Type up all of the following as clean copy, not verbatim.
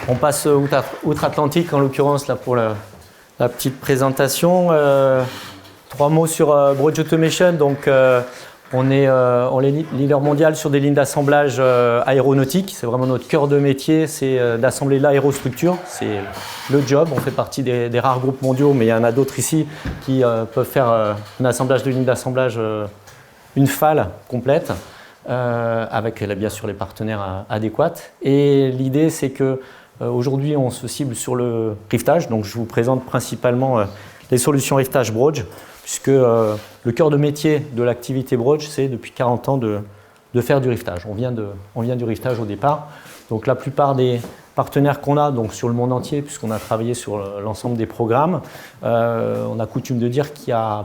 On passe outre-Atlantique, en l'occurrence, là, pour la petite présentation. 3 mots sur Brodge Automation. Donc, on est leader mondial sur des lignes d'assemblage aéronautique. C'est vraiment notre cœur de métier, c'est d'assembler l'aérostructure. C'est le job. On fait partie des rares groupes mondiaux, mais il y en a d'autres ici qui peuvent faire un assemblage de lignes d'assemblage, une FAL complète, avec bien sûr les partenaires adéquats. Et l'idée, c'est que aujourd'hui, on se cible sur le rivetage. Donc, je vous présente principalement les solutions rivetage Brodge, puisque le cœur de métier de l'activité Brodge, c'est depuis 40 ans de faire du rivetage. On vient du rivetage au départ. Donc, la plupart des partenaires qu'on a donc, sur le monde entier, puisqu'on a travaillé sur l'ensemble des programmes, on a coutume de dire qu'il y a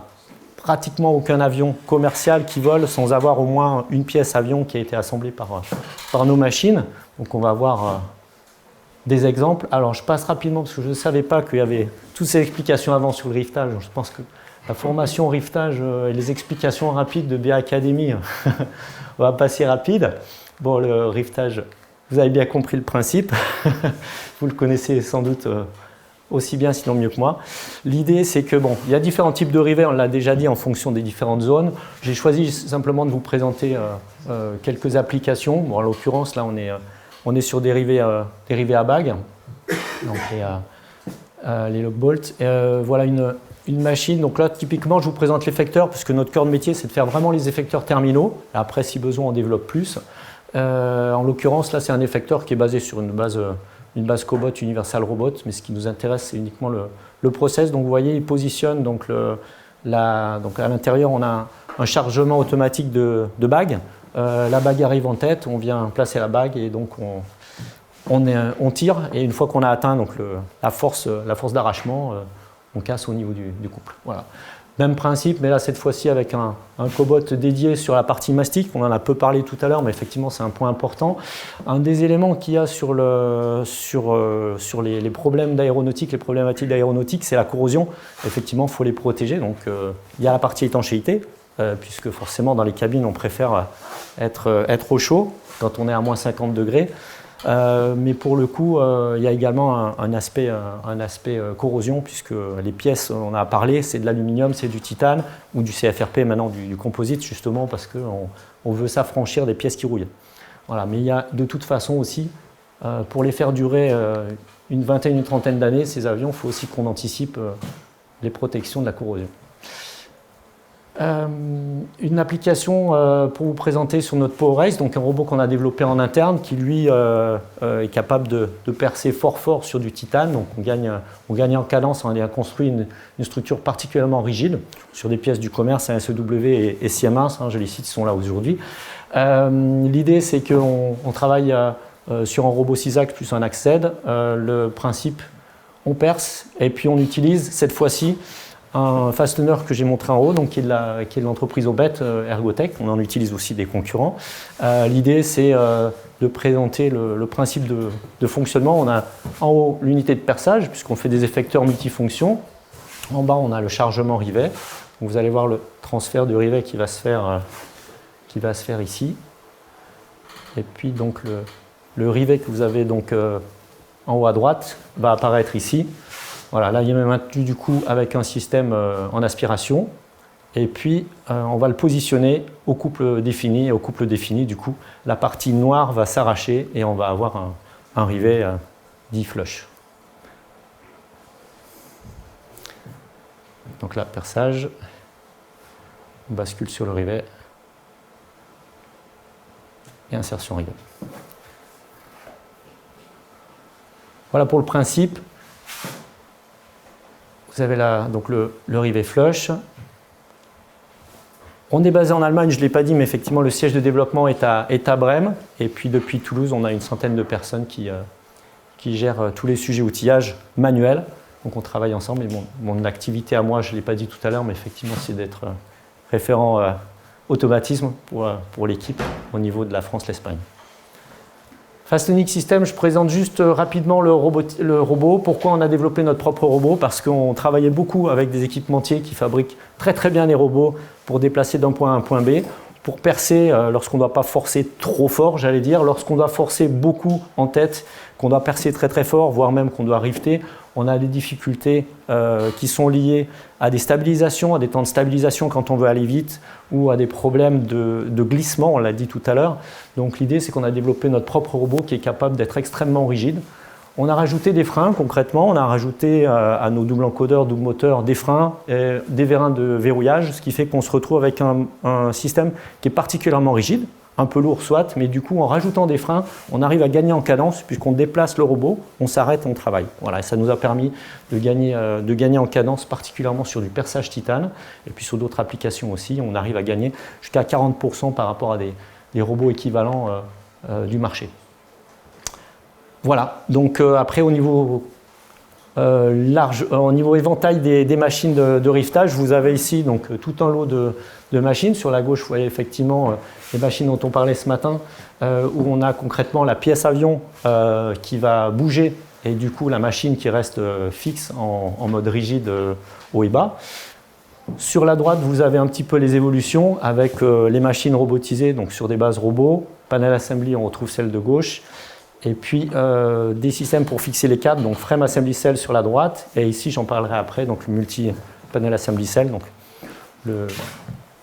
pratiquement aucun avion commercial qui vole sans avoir au moins une pièce avion qui a été assemblée par nos machines. Donc, on va voir des exemples. Alors, je passe rapidement parce que je ne savais pas qu'il y avait toutes ces explications avant sur le rivetage. Je pense que la formation rivetage et les explications rapides de BA Academy, on va passer rapide. Bon, le rivetage, vous avez bien compris le principe. Vous le connaissez sans doute aussi bien, sinon mieux que moi. L'idée, c'est que, bon, il y a différents types de rivets, on l'a déjà dit, en fonction des différentes zones. J'ai choisi simplement de vous présenter quelques applications. Bon, en l'occurrence, là, on est sur des rivets à bagues, donc les lock bolts. Voilà une machine. Donc là, typiquement, je vous présente l'effecteur, puisque notre cœur de métier, c'est de faire vraiment les effecteurs terminaux. Après, si besoin, on développe plus. En l'occurrence, là, c'est un effecteur qui est basé sur une base Cobot Universal Robot, mais ce qui nous intéresse, c'est uniquement le process. Donc, vous voyez, il positionne donc donc à l'intérieur, on a un chargement automatique de bagues. La bague arrive en tête, on vient placer la bague et donc on tire. Et une fois qu'on a atteint donc la force d'arrachement, on casse au niveau du couple. Voilà. Même principe, mais là cette fois-ci avec un cobot dédié sur la partie mastic. On en a peu parlé tout à l'heure, mais effectivement c'est un point important. Un des éléments qu'il y a sur les problèmes d'aéronautique, les problématiques d'aéronautique, c'est la corrosion. Effectivement, il faut les protéger. Donc il y a la partie étanchéité, puisque forcément dans les cabines on préfère être au chaud quand on est à moins 50 degrés. Mais pour le coup, il y a également un aspect corrosion, puisque les pièces, on a parlé, c'est de l'aluminium, c'est du titane ou du CFRP, maintenant du composite, justement parce qu'on veut s'affranchir des pièces qui rouillent. Voilà. Mais il y a de toute façon aussi, pour les faire durer une vingtaine, une trentaine d'années, ces avions, il faut aussi qu'on anticipe les protections de la corrosion. Une application pour vous présenter sur notre PowerAce, donc un robot qu'on a développé en interne qui lui est capable de percer fort sur du titane. Donc on gagne en cadence, on a construit une structure particulièrement rigide sur des pièces du commerce, SEW et Siemens, je les cite, ils sont là aujourd'hui. L'idée c'est qu'on travaille sur un robot 6 axes plus un axe Z. Le principe, on perce et puis on utilise cette fois-ci un fastener que j'ai montré en haut, donc qui est de l'entreprise Obet, Ergotech. On en utilise aussi des concurrents. L'idée, c'est de présenter le principe de fonctionnement. On a en haut l'unité de perçage, puisqu'on fait des effecteurs multifonctions. En bas, on a le chargement rivet. Donc, vous allez voir le transfert de rivet qui va se faire ici. Et puis, donc, le rivet que vous avez donc, en haut à droite va apparaître ici. Voilà, là, il est maintenu du coup avec un système en aspiration. Et puis, on va le positionner au couple défini. Et au couple défini, du coup, la partie noire va s'arracher et on va avoir un rivet dit flush. Donc là, perçage. On bascule sur le rivet. Et insertion rivet. Voilà pour le principe. Vous avez là donc le rivet flush. On est basé en Allemagne, je ne l'ai pas dit, mais effectivement le siège de développement est à Brême. Et puis depuis Toulouse, on a une centaine de personnes qui gèrent tous les sujets outillage manuels. Donc on travaille ensemble. Et mon activité à moi, je ne l'ai pas dit tout à l'heure, mais effectivement c'est d'être référent automatisme pour l'équipe au niveau de la France, l'Espagne. Fastenix System, je présente juste rapidement le robot. Pourquoi on a développé notre propre robot? Parce qu'on travaillait beaucoup avec des équipementiers qui fabriquent très bien les robots pour déplacer d'un point A à un point B. pour percer lorsqu'on ne doit pas forcer trop fort, j'allais dire, lorsqu'on doit forcer beaucoup en tête, qu'on doit percer très très fort, voire même qu'on doit rifter, on a des difficultés qui sont liées à des stabilisations, à des temps de stabilisation quand on veut aller vite, ou à des problèmes de glissement, on l'a dit tout à l'heure. Donc l'idée, c'est qu'on a développé notre propre robot qui est capable d'être extrêmement rigide. On a rajouté des freins concrètement, on a rajouté à nos double encodeurs, double moteurs, des freins, et des vérins de verrouillage, ce qui fait qu'on se retrouve avec un système qui est particulièrement rigide, un peu lourd soit, mais du coup en rajoutant des freins, on arrive à gagner en cadence puisqu'on déplace le robot, on s'arrête et on travaille. Voilà, et ça nous a permis de gagner en cadence, particulièrement sur du perçage titane, et puis sur d'autres applications aussi, on arrive à gagner jusqu'à 40% par rapport à des robots équivalents du marché. Voilà, donc après au niveau au niveau éventail des machines de riftage, vous avez ici donc, tout un lot de machines. Sur la gauche, vous voyez effectivement les machines dont on parlait ce matin, où on a concrètement la pièce avion qui va bouger et du coup la machine qui reste fixe en mode rigide haut et bas. Sur la droite, vous avez un petit peu les évolutions avec les machines robotisées, donc sur des bases robots. Panel assembly, on retrouve celle de gauche. Et puis des systèmes pour fixer les câbles, donc frame assembly cell sur la droite, et ici j'en parlerai après, donc le multi-panel assembly cell, donc le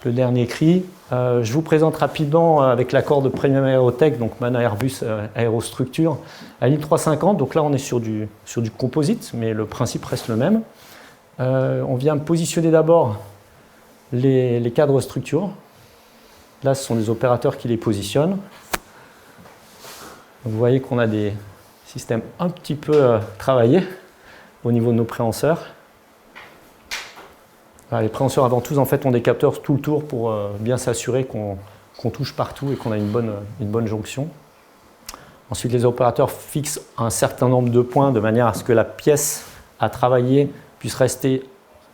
dernier cri. Je vous présente rapidement avec l'accord de Premium Aerotech, donc MAN Airbus Aérostructure, à l'I350, donc là on est sur du composite, mais le principe reste le même. On vient positionner d'abord les cadres structures. Là ce sont les opérateurs qui les positionnent. Vous voyez qu'on a des systèmes un petit peu travaillés au niveau de nos préhenseurs. Alors, les préhenseurs avant tout en fait, ont des capteurs tout le tour pour bien s'assurer qu'on touche partout et qu'on a une bonne jonction. Ensuite, les opérateurs fixent un certain nombre de points de manière à ce que la pièce à travailler puisse rester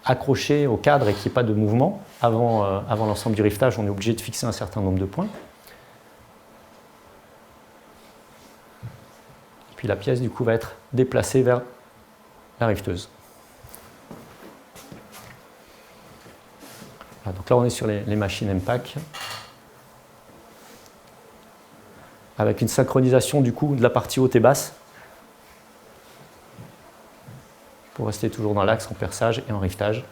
accrochée au cadre et qu'il n'y ait pas de mouvement. Avant l'ensemble du riftage, on est obligé de fixer un certain nombre de points. Puis la pièce du coup va être déplacée vers la rifteuse. Voilà, donc là on est sur les machines MPAC avec une synchronisation du coup de la partie haute et basse pour rester toujours dans l'axe en perçage et en riftage.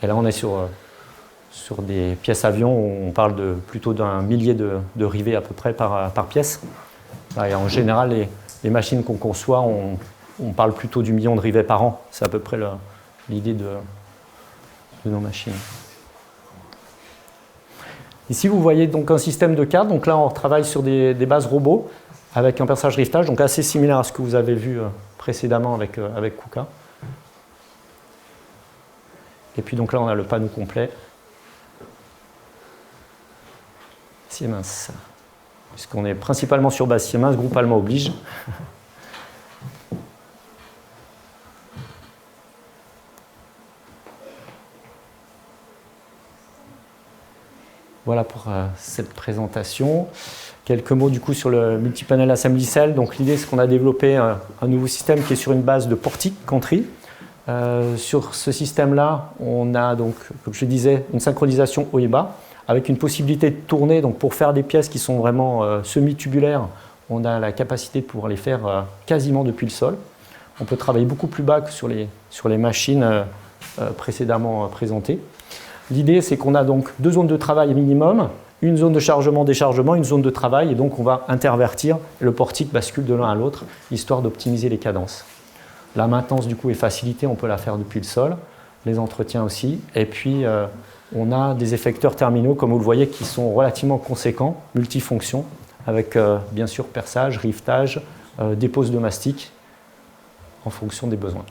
Et là on est sur des pièces avions où on parle plutôt d'un millier de rivets à peu près par pièce. Et en général les machines qu'on conçoit, on parle plutôt du million de rivets par an. C'est à peu près l'idée de nos machines. Ici, vous voyez donc un système de cadres. Donc là, on travaille sur des bases robots avec un perçage riftage, donc assez similaire à ce que vous avez vu précédemment avec KUKA. Et puis donc là, on a le panneau complet. Siemens. Puisqu'on est principalement sur base Siemens, groupe allemand oblige. Voilà pour cette présentation. Quelques mots du coup sur le multi-panel assembly cell. Donc l'idée c'est qu'on a développé un nouveau système qui est sur une base de portique Country. Sur ce système-là, on a donc, comme je disais, une synchronisation haut et bas, avec une possibilité de tourner. Donc pour faire des pièces qui sont vraiment semi-tubulaires, on a la capacité de pouvoir les faire quasiment depuis le sol. On peut travailler beaucoup plus bas que sur les machines précédemment présentées. L'idée, c'est qu'on a donc deux zones de travail minimum, une zone de chargement-déchargement, une zone de travail, et donc on va intervertir, le portique bascule de l'un à l'autre, histoire d'optimiser les cadences. La maintenance du coup est facilitée, on peut la faire depuis le sol, les entretiens aussi, et puis on a des effecteurs terminaux, comme vous le voyez, qui sont relativement conséquents, multifonctions, avec bien sûr perçage, riftage, dépose de mastic, en fonction des besoins.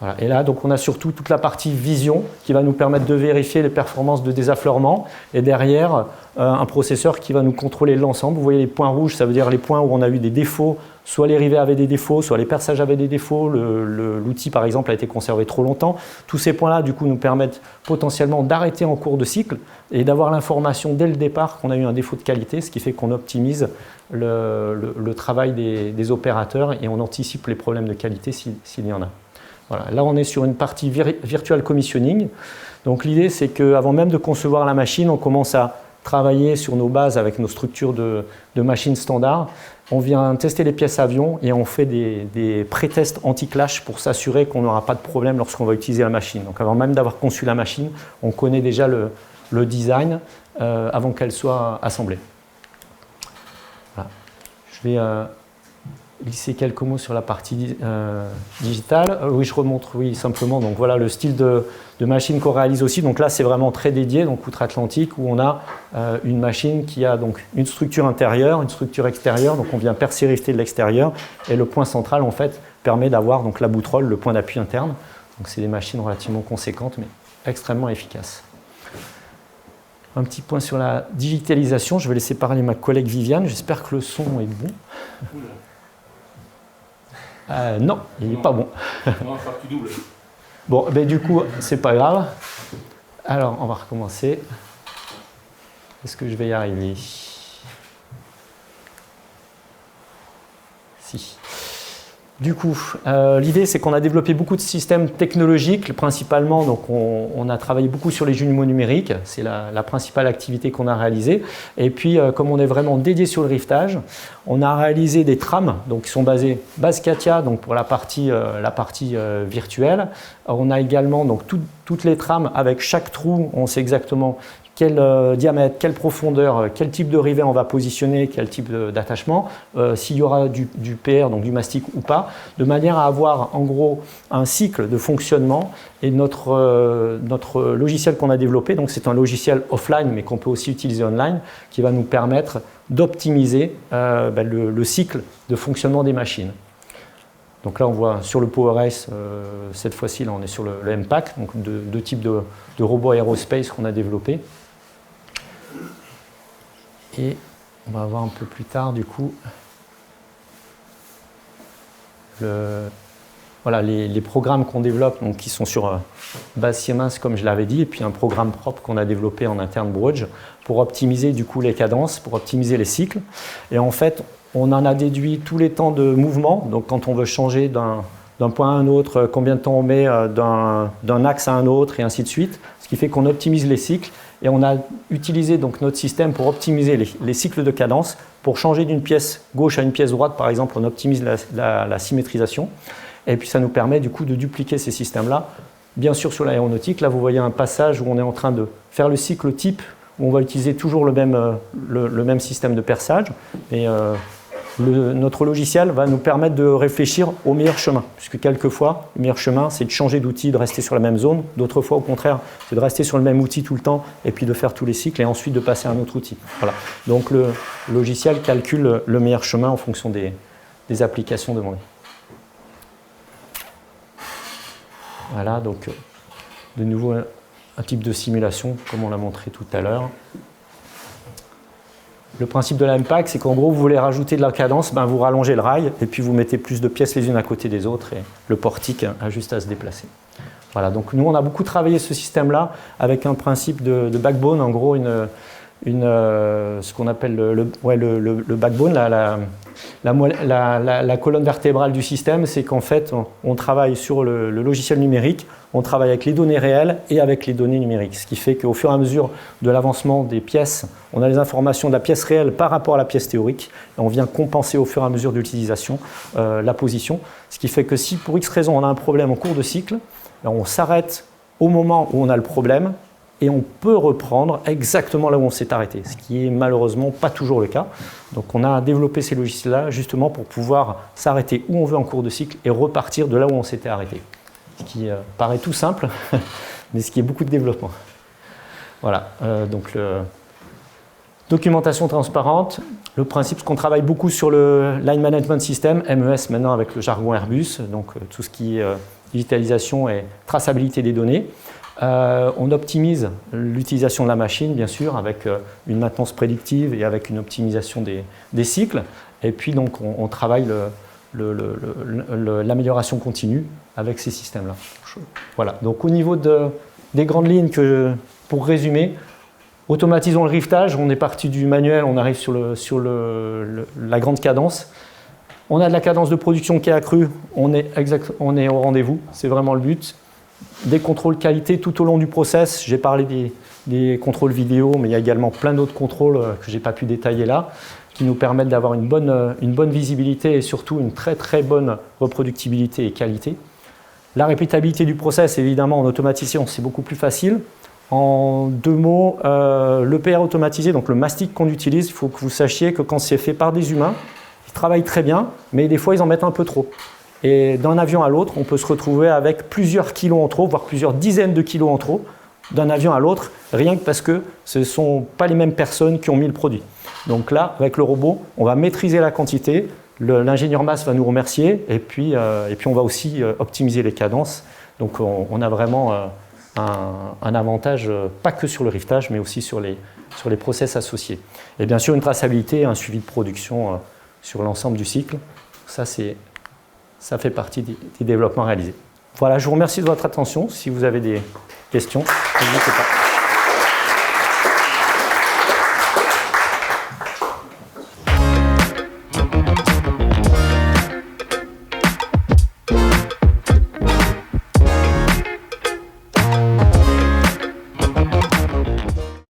Voilà. Et là, donc, on a surtout toute la partie vision qui va nous permettre de vérifier les performances de désaffleurement. Et derrière, un processeur qui va nous contrôler l'ensemble. Vous voyez les points rouges, ça veut dire les points où on a eu des défauts. Soit les rivets avaient des défauts, soit les perçages avaient des défauts. L'outil, par exemple, a été conservé trop longtemps. Tous ces points-là, du coup, nous permettent potentiellement d'arrêter en cours de cycle et d'avoir l'information dès le départ qu'on a eu un défaut de qualité, ce qui fait qu'on optimise le travail des opérateurs et on anticipe les problèmes de qualité s'il y en a. Voilà. Là, on est sur une partie virtual commissioning. Donc l'idée, c'est qu'avant même de concevoir la machine, on commence à travailler sur nos bases avec nos structures de machines standards. On vient tester les pièces avion et on fait des pré-tests anti-clash pour s'assurer qu'on n'aura pas de problème lorsqu'on va utiliser la machine. Donc avant même d'avoir conçu la machine, on connaît déjà le design avant qu'elle soit assemblée. Voilà. Je vais glisser quelques mots sur la partie digitale. Oui, je remontre, oui, simplement. Donc voilà le style de machine qu'on réalise aussi. Donc là, c'est vraiment très dédié, donc outre-Atlantique, où on a une machine qui a donc une structure intérieure, une structure extérieure. Donc on vient percer-rifter de l'extérieur. Et le point central, en fait, permet d'avoir donc la boutrolle, le point d'appui interne. Donc c'est des machines relativement conséquentes, mais extrêmement efficaces. Un petit point sur la digitalisation. Je vais laisser parler ma collègue Viviane. J'espère que le son est bon. Non, il n'est pas bon. Non, il va falloir que tu doubles. Bon, ben, du coup, c'est pas grave. Alors, on va recommencer. Est-ce que je vais y arriver? Si. Du coup, l'idée, c'est qu'on a développé beaucoup de systèmes technologiques, principalement, donc on a travaillé beaucoup sur les jumeaux numériques, c'est la principale activité qu'on a réalisée. Et puis, comme on est vraiment dédié sur le riftage, on a réalisé des trames, donc qui sont basées base CATIA, donc pour la partie virtuelle. On a également donc toutes les trames avec chaque trou, on sait exactement quel diamètre, quelle profondeur, quel type de rivet on va positionner, quel type d'attachement, s'il y aura du PR, donc du mastic ou pas, de manière à avoir en gros un cycle de fonctionnement. Et notre logiciel qu'on a développé, donc c'est un logiciel offline mais qu'on peut aussi utiliser online, qui va nous permettre d'optimiser le cycle de fonctionnement des machines. Donc là, on voit sur le PowerAce, cette fois-ci, là, on est sur le MPAC, donc deux types de robots aérospace qu'on a développés. Et on va voir un peu plus tard, du coup, voilà, les programmes qu'on développe, donc, qui sont sur base Siemens, comme je l'avais dit, et puis un programme propre qu'on a développé en interne Brugge pour optimiser du coup les cadences, pour optimiser les cycles. Et en fait, on en a déduit tous les temps de mouvement, donc quand on veut changer d'un point à un autre, combien de temps on met d'un axe à un autre, et ainsi de suite, ce qui fait qu'on optimise les cycles. Et on a utilisé donc notre système pour optimiser les cycles de cadence. Pour changer d'une pièce gauche à une pièce droite, par exemple, on optimise la symétrisation. Et puis ça nous permet du coup de dupliquer ces systèmes-là. Bien sûr, sur l'aéronautique, là vous voyez un passage où on est en train de faire le cycle type, où on va utiliser toujours le même système de perçage. Et notre logiciel va nous permettre de réfléchir au meilleur chemin, puisque quelquefois, le meilleur chemin, c'est de changer d'outil, de rester sur la même zone. D'autres fois, au contraire, c'est de rester sur le même outil tout le temps, et puis de faire tous les cycles, et ensuite de passer à un autre outil. Voilà. Donc le logiciel calcule le meilleur chemin en fonction des applications demandées. Voilà, donc de nouveau un type de simulation, comme on l'a montré tout à l'heure. Le principe de l'MPAC, c'est qu'en gros, vous voulez rajouter de la cadence, vous rallongez le rail et puis vous mettez plus de pièces les unes à côté des autres et le portique a juste à se déplacer. Voilà, donc nous, on a beaucoup travaillé ce système-là avec un principe de backbone, en gros, ce qu'on appelle le backbone, la colonne vertébrale du système, c'est qu'en fait, on travaille sur le logiciel numérique, on travaille avec les données réelles et avec les données numériques, ce qui fait qu'au fur et à mesure de l'avancement des pièces, on a les informations de la pièce réelle par rapport à la pièce théorique, et on vient compenser au fur et à mesure de l'utilisation la position, ce qui fait que si pour X raison on a un problème en cours de cycle, on s'arrête au moment où on a le problème, et on peut reprendre exactement là où on s'est arrêté, ce qui est malheureusement pas toujours le cas. Donc on a développé ces logiciels-là justement pour pouvoir s'arrêter où on veut en cours de cycle et repartir de là où on s'était arrêté. Ce qui paraît tout simple, mais ce qui est beaucoup de développement. Voilà, donc documentation transparente. Le principe, c'est qu'on travaille beaucoup sur le Line Management System, MES maintenant avec le jargon Airbus, donc tout ce qui est digitalisation et traçabilité des données. On optimise l'utilisation de la machine, bien sûr, avec une maintenance prédictive et avec une optimisation des cycles. Et puis, donc, on travaille l'amélioration continue avec ces systèmes-là. Voilà. Donc, au niveau des grandes lignes, pour résumer, automatisons le riftage. On est parti du manuel, on arrive sur la grande cadence. On a de la cadence de production qui est accrue, on est au rendez-vous, c'est vraiment le but. Des contrôles qualité tout au long du process, j'ai parlé des contrôles vidéo, mais il y a également plein d'autres contrôles que je n'ai pas pu détailler là, qui nous permettent d'avoir une bonne visibilité et surtout une très très bonne reproductibilité et qualité. La répétabilité du process, évidemment, en automatisation, c'est beaucoup plus facile. En 2 mots, l'EPR automatisé, donc le mastic qu'on utilise, il faut que vous sachiez que quand c'est fait par des humains, ils travaillent très bien, mais des fois ils en mettent un peu trop. Et d'un avion à l'autre, on peut se retrouver avec plusieurs kilos en trop, voire plusieurs dizaines de kilos en trop, d'un avion à l'autre, rien que parce que ce ne sont pas les mêmes personnes qui ont mis le produit. Donc là, avec le robot, on va maîtriser la quantité, l'ingénieur masse va nous remercier, et puis on va aussi optimiser les cadences. Donc on a vraiment un avantage, pas que sur le rivetage, mais aussi sur les process associés. Et bien sûr, une traçabilité, un suivi de production sur l'ensemble du cycle. Ça fait partie des développements réalisés. Voilà, je vous remercie de votre attention. Si vous avez des questions, n'hésitez pas.